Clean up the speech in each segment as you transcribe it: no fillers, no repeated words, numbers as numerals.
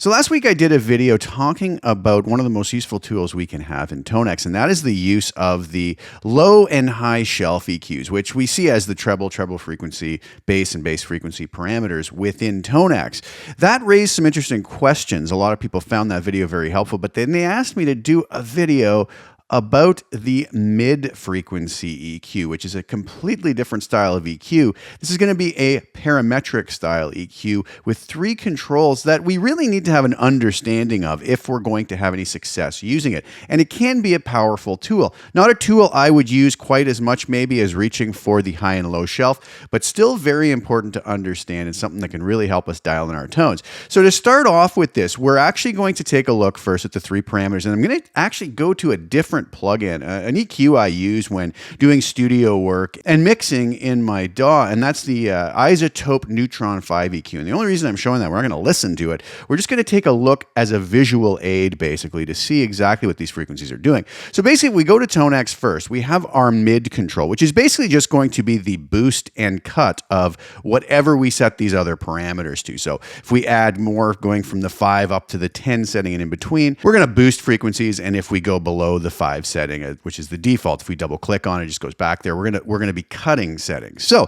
So last week I did a video talking about one of the most useful tools we can have in Tonex, and that is the use of the low and high shelf EQs, which we see as the treble frequency, bass and bass frequency parameters within Tonex. That raised some interesting questions. A lot of people found that video very helpful, but then they asked me to do a video about the mid-frequency EQ, which is a completely different style of EQ. This is going to be a parametric style EQ with three controls that we really need to have an understanding of if we're going to have any success using it. And it can be a powerful tool. Not a tool I would use quite as much maybe as reaching for the high and low shelf, but still very important to understand and something that can really help us dial in our tones. So to start off with this, we're actually going to take a look first at the three parameters, and I'm going to actually go to a different plugin, an EQ I use when doing studio work and mixing in my DAW, and that's the Isotope Neutron 5 EQ. And the only reason I'm showing that, we're not going to listen to it, we're just going to take a look as a visual aid basically to see exactly what these frequencies are doing. So basically we go to Tonex first. We have our mid control, which is basically just going to be the boost and cut of whatever we set these other parameters to. So if we add more going from the 5 up to the 10 setting and in between, we're going to boost frequencies, and if we go below the 5 setting, which is the default, if we double click on it, it just goes back there, we're gonna be cutting settings. So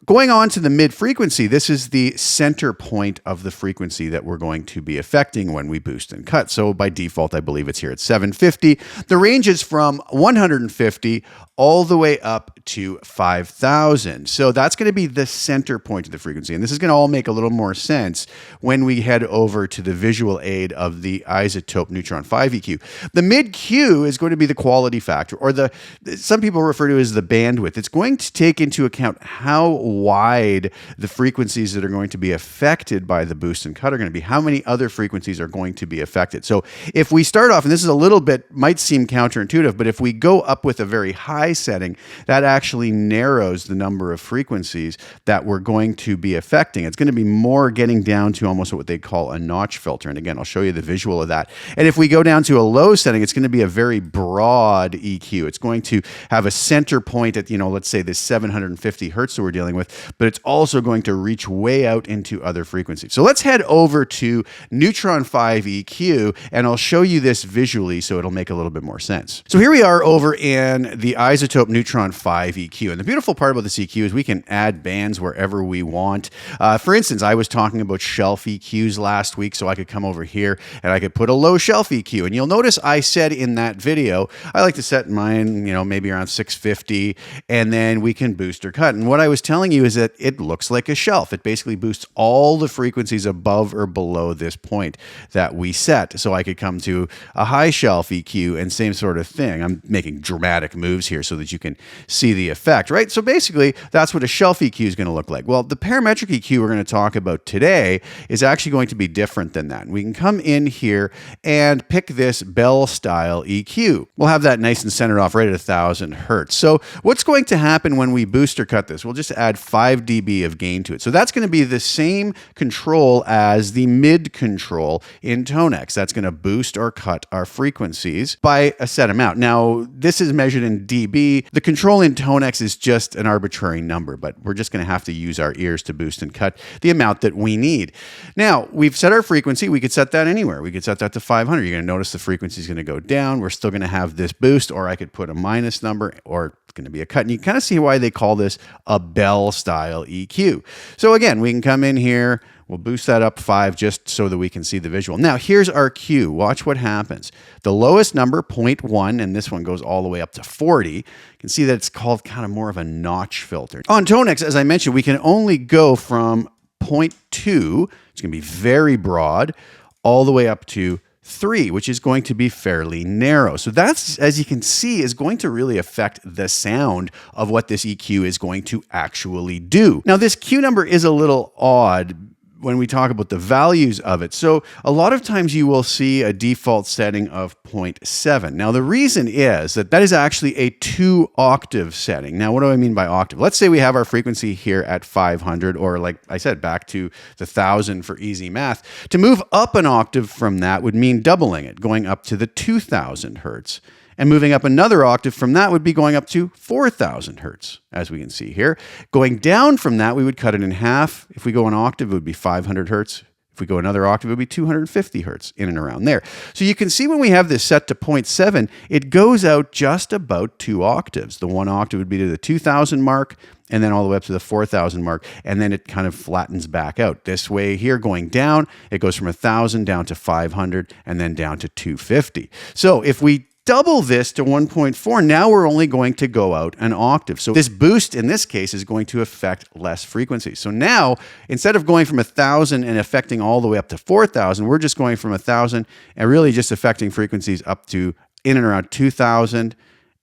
going on to the mid frequency, this is the center point of the frequency that we're going to be affecting when we boost and cut. So by default, I believe it's here at 750. The range is from 150 all the way up to 5,000. So that's going to be the center point of the frequency. And this is going to all make a little more sense when we head over to the visual aid of the Isotope Neutron 5 EQ. The mid Q is going to be the quality factor, or some people refer to it as the bandwidth. It's going to take into account how wide the frequencies that are going to be affected by the boost and cut are going to be, how many other frequencies are going to be affected. So if we start off, and this is a little bit, might seem counterintuitive, but if we go up with a very high setting, that actually narrows the number of frequencies that we're going to be affecting. It's going to be more getting down to almost what they call a notch filter. And again, I'll show you the visual of that. And if we go down to a low setting, it's going to be a very broad EQ. It's going to have a center point at, let's say this 750 hertz that we're dealing with, but it's also going to reach way out into other frequencies. So let's head over to Neutron 5 EQ, and I'll show you this visually so it'll make a little bit more sense. So here we are over in the Isotope Neutron 5 EQ. And the beautiful part about this EQ is we can add bands wherever we want. For instance, I was talking about shelf EQs last week, so I could come over here and I could put a low shelf EQ. And you'll notice I said in that video, I like to set mine, maybe around 650, and then we can boost or cut. And what I was telling you is that it looks like a shelf. It basically boosts all the frequencies above or below this point that we set. So I could come to a high shelf EQ and same sort of thing. I'm making dramatic moves here so that you can see the effect, right? So basically, that's what a shelf EQ is going to look like. Well, the parametric EQ we're going to talk about today is actually going to be different than that. We can come in here and pick this bell style EQ. We'll have that nice and centered off right at 1,000 hertz. So what's going to happen when we boost or cut this? We'll just add 5 dB of gain to it. So that's going to be the same control as the mid control in Tonex. That's going to boost or cut our frequencies by a set amount. Now, this is measured in dB. The control in Tonex is just an arbitrary number, but we're just going to have to use our ears to boost and cut the amount that we need. Now, we've set our frequency. We could set that anywhere. We could set that to 500. You're going to notice the frequency is going to go down. We're still going to have this boost, or I could put a minus number, or it's going to be a cut. And you kind of see why they call this a bell style EQ. So again, we can come in here. We'll boost that up 5 just so that we can see the visual. Now, here's our Q. Watch what happens. The lowest number, 0.1, and this one goes all the way up to 40. You can see that it's called kind of more of a notch filter. On Tonex, as I mentioned, we can only go from 0.2, it's going to be very broad, all the way up to 3, which is going to be fairly narrow. So that's, as you can see, is going to really affect the sound of what this EQ is going to actually do. Now, this Q number is a little odd when we talk about the values of it. So a lot of times you will see a default setting of 0.7. Now the reason is that is actually a 2-octave setting. Now what do I mean by octave? Let's say we have our frequency here at 500, or like I said, back to the 1,000 for easy math. To move up an octave from that would mean doubling it, going up to the 2,000 hertz. And moving up another octave from that would be going up to 4,000 hertz, as we can see here. Going down from that, we would cut it in half. If we go an octave, it would be 500 hertz. If we go another octave, it would be 250 hertz, in and around there. So you can see when we have this set to 0.7, it goes out just about 2 octaves. The 1 octave would be to the 2000 mark, and then all the way up to the 4000 mark, and then it kind of flattens back out. This way here, going down, it goes from 1000 down to 500, and then down to 250. So if we double this to 1.4, now we're only going to go out an octave. So this boost in this case is going to affect less frequencies. So now, instead of going from 1000 and affecting all the way up to 4000, we're just going from 1000 and really just affecting frequencies up to in and around 2000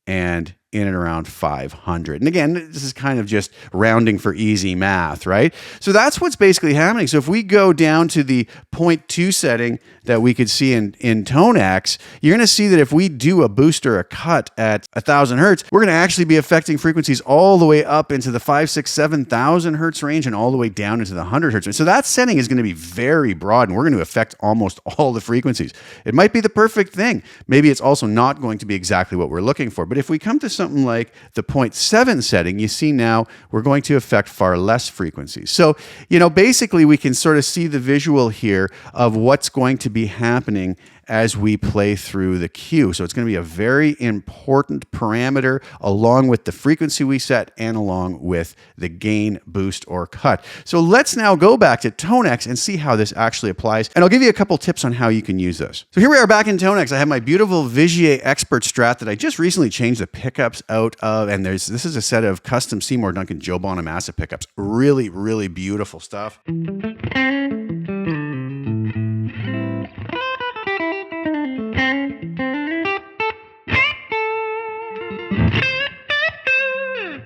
and in and around 500. And again, this is kind of just rounding for easy math, right? So that's what's basically happening. So if we go down to the 0.2 setting that we could see in Tonex, you're going to see that if we do a boost or a cut at 1000 hertz, we're going to actually be affecting frequencies all the way up into the 5, 6, 7,000 hertz range and all the way down into the 100 hertz range. So that setting is going to be very broad, and we're going to affect almost all the frequencies. It might be the perfect thing. Maybe it's also not going to be exactly what we're looking for. But if we come to something like the 0.7 setting, you see now we're going to affect far less frequencies. So, basically we can sort of see the visual here of what's going to be happening as we play through the cue. So it's going to be a very important parameter along with the frequency we set and along with the gain, boost, or cut. So let's now go back to Tonex and see how this actually applies. And I'll give you a couple tips on how you can use this. So here we are back in Tonex. I have my beautiful Vigier Expert Strat that I just recently changed the pickups out of. And this is a set of custom Seymour Duncan Joe Bonamassa pickups. Really, really beautiful stuff.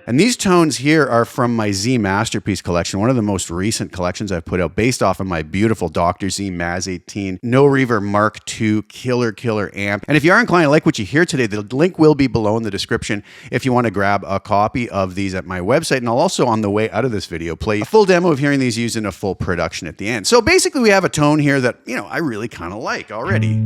And these tones here are from my Z Maz-terpiece collection, one of the most recent collections I've put out based off of my beautiful Dr. Z Maz-18 No Reverb Mark II killer amp. And if you are inclined to like what you hear today, the link will be below in the description if you want to grab a copy of these at my website. And I'll also, on the way out of this video, play a full demo of hearing these used in a full production at the end. So basically we have a tone here that, I really kind of like already.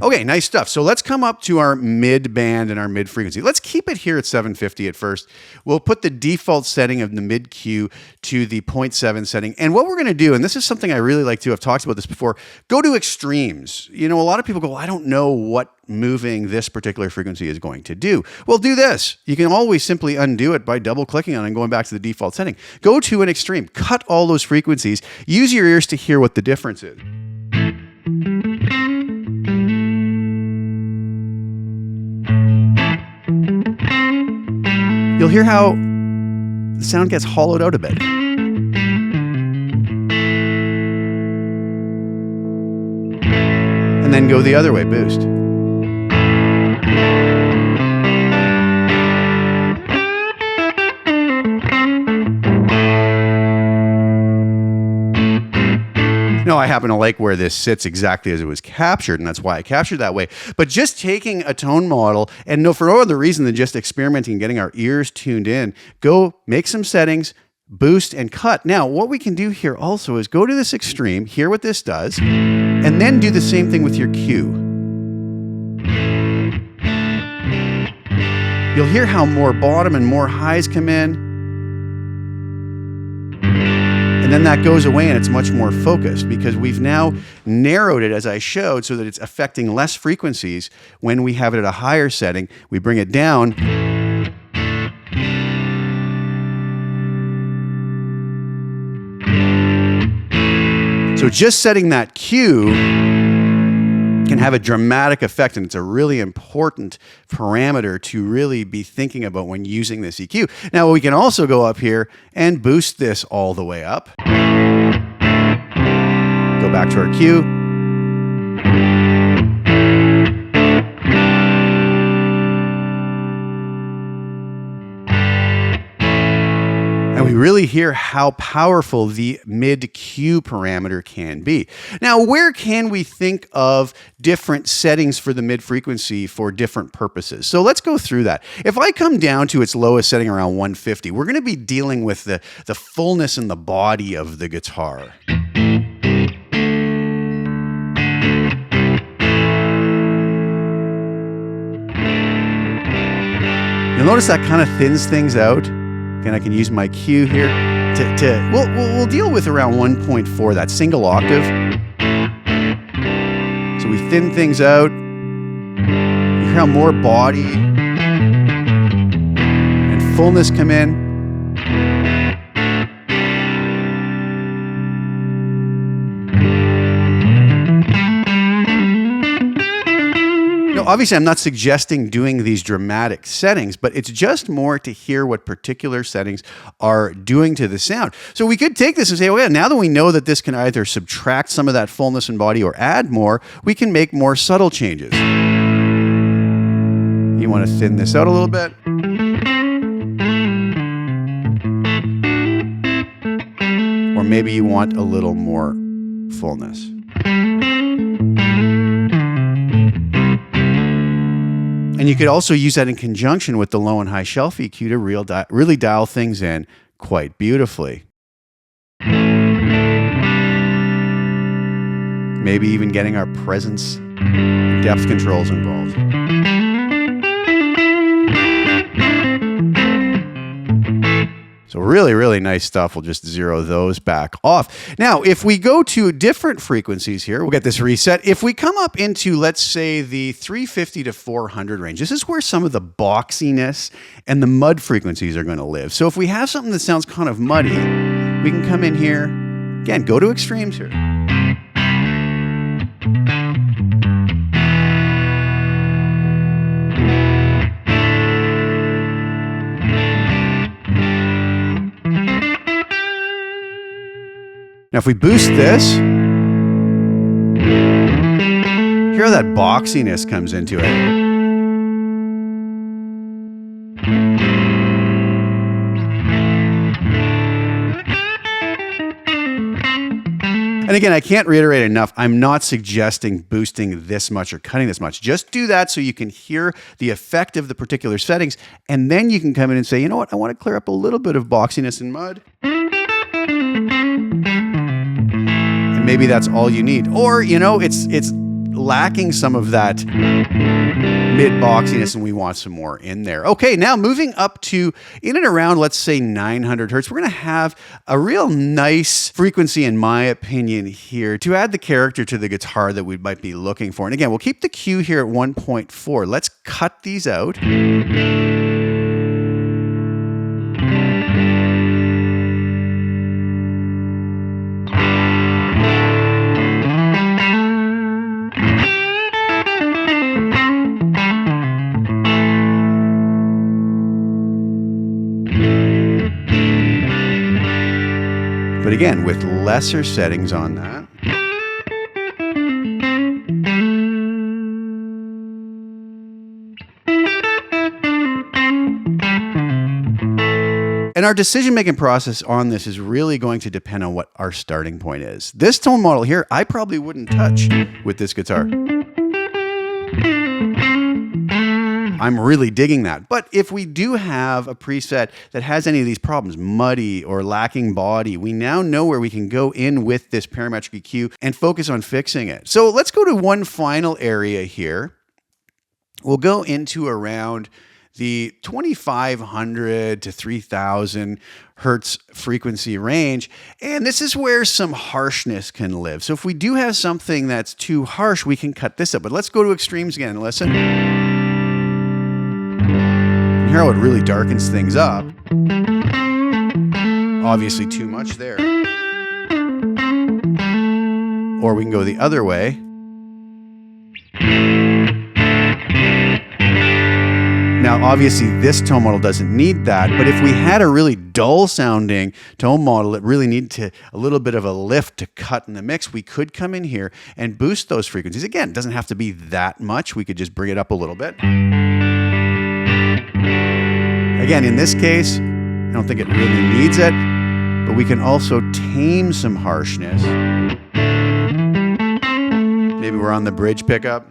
Okay, nice stuff. So let's come up to our mid band and our mid frequency. Let's keep it here at 750 at first. We'll put the default setting of the mid Q to the 0.7 setting. And what we're going to do, and this is something I really like to, I've talked about this before, go to extremes. A lot of people go, well, I don't know what moving this particular frequency is going to do. Well, do this. You can always simply undo it by double clicking on it and going back to the default setting. Go to an extreme, cut all those frequencies, use your ears to hear what the difference is. You'll hear how the sound gets hollowed out a bit. And then go the other way, boost. I happen to like where this sits exactly as it was captured, and that's why I captured that way. But just taking a tone model, and for no other reason than just experimenting and getting our ears tuned in, go make some settings, boost, and cut. Now, what we can do here also is go to this extreme, hear what this does, and then do the same thing with your cue. You'll hear how more bottom and more highs come in. And then that goes away and it's much more focused because we've now narrowed it, as I showed, so that it's affecting less frequencies. When we have it at a higher setting, we bring it down. So just setting that cue can have a dramatic effect, and it's a really important parameter to really be thinking about when using this EQ. Now we can also go up here and boost this all the way up. Go back to our cue. And we really hear how powerful the mid-Q parameter can be. Now, where can we think of different settings for the mid-frequency for different purposes? So let's go through that. If I come down to its lowest setting around 150, we're going to be dealing with the fullness and the body of the guitar. You'll notice that kind of thins things out. Again, I can use my Q here we'll deal with around 1.4, that single octave. So we thin things out. You hear how more body and fullness come in. Obviously, I'm not suggesting doing these dramatic settings, but it's just more to hear what particular settings are doing to the sound. So we could take this and say, well, yeah, now that we know that this can either subtract some of that fullness and body or add more, we can make more subtle changes. You want to thin this out a little bit. Or maybe you want a little more fullness. And you could also use that in conjunction with the low and high shelf EQ to really dial things in quite beautifully. Maybe even getting our presence and depth controls involved. So really, really nice stuff. We'll just zero those back off. Now, if we go to different frequencies here, we'll get this reset. If we come up into, let's say, the 350 to 400 range, this is where some of the boxiness and the mud frequencies are going to live. So if we have something that sounds kind of muddy, we can come in here. Again, go to extremes here. Now, if we boost this, hear how that boxiness comes into it. And again, I can't reiterate enough, I'm not suggesting boosting this much or cutting this much. Just do that so you can hear the effect of the particular settings, and then you can come in and say, you know what, I want to clear up a little bit of boxiness and mud. Maybe that's all you need. Or, it's lacking some of that mid-boxiness and we want some more in there. Okay, now moving up to in and around, let's say 900 hertz, we're going to have a real nice frequency, in my opinion, here to add the character to the guitar that we might be looking for. And again, we'll keep the Q here at 1.4. Let's cut these out. But again, with lesser settings on that. And our decision-making process on this is really going to depend on what our starting point is. This tone model here, I probably wouldn't touch with this guitar. I'm really digging that. But if we do have a preset that has any of these problems, muddy or lacking body, we now know where we can go in with this parametric EQ and focus on fixing it. So let's go to one final area here. We'll go into around the 2500 to 3000 hertz frequency range. And this is where some harshness can live. So if we do have something that's too harsh, we can cut this up. But let's go to extremes again and listen. Hear how it really darkens things up. Obviously too much there. Or we can go the other way. Now, obviously, this tone model doesn't need that, but if we had a really dull sounding tone model that really needed a little bit of a lift to cut in the mix, we could come in here and boost those frequencies. Again, it doesn't have to be that much. We could just bring it up a little bit. Again, in this case, I don't think it really needs it, but we can also tame some harshness. Maybe we're on the bridge pickup.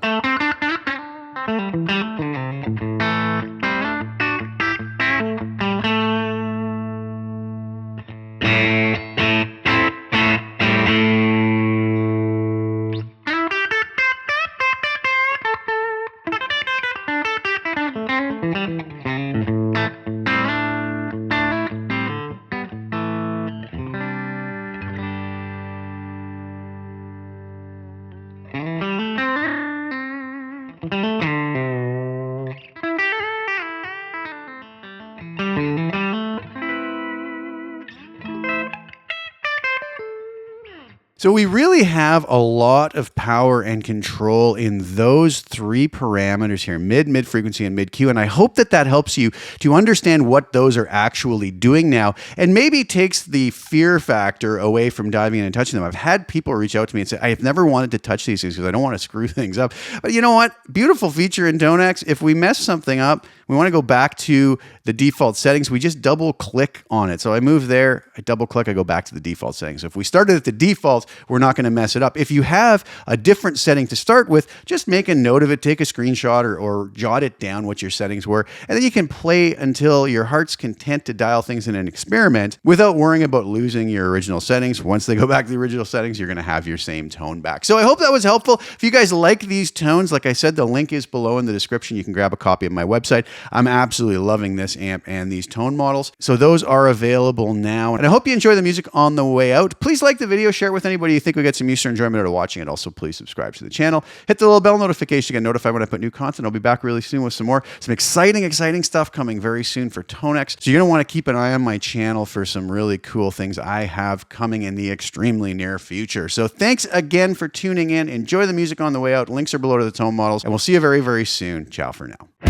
So we really have a lot of power and control in those three parameters here, mid frequency, and mid Q. And I hope that that helps you to understand what those are actually doing now, and maybe takes the fear factor away from diving in and touching them. I've had people reach out to me and say, I've never wanted to touch these things because I don't want to screw things up. But you know what? Beautiful feature in Tonex. If we mess something up, we want to go back to the default settings. We just double click on it. So I move there, I double click, I go back to the default settings. So if we started at the default, we're not going to mess it up. If you have a different setting to start with, just make a note of it, take a screenshot or jot it down what your settings were, and then you can play until your heart's content to dial things in an experiment without worrying about losing your original settings. Once they go back to the original settings, you're going to have your same tone back. So I hope that was helpful. If you guys like these tones, like I said, the link is below in the description. You can grab a copy of my website. I'm absolutely loving this amp and these tone models. So those are available now. And I hope you enjoy the music on the way out. Please like the video, share it with anybody you think will get some use or enjoyment out of watching it. Also, please subscribe to the channel. Hit the little bell notification to get notified when I put new content. I'll be back really soon with some exciting stuff coming very soon for Tonex. So you're going to want to keep an eye on my channel for some really cool things I have coming in the extremely near future. So thanks again for tuning in. Enjoy the music on the way out. Links are below to the tone models, and we'll see you very, very soon. Ciao for now.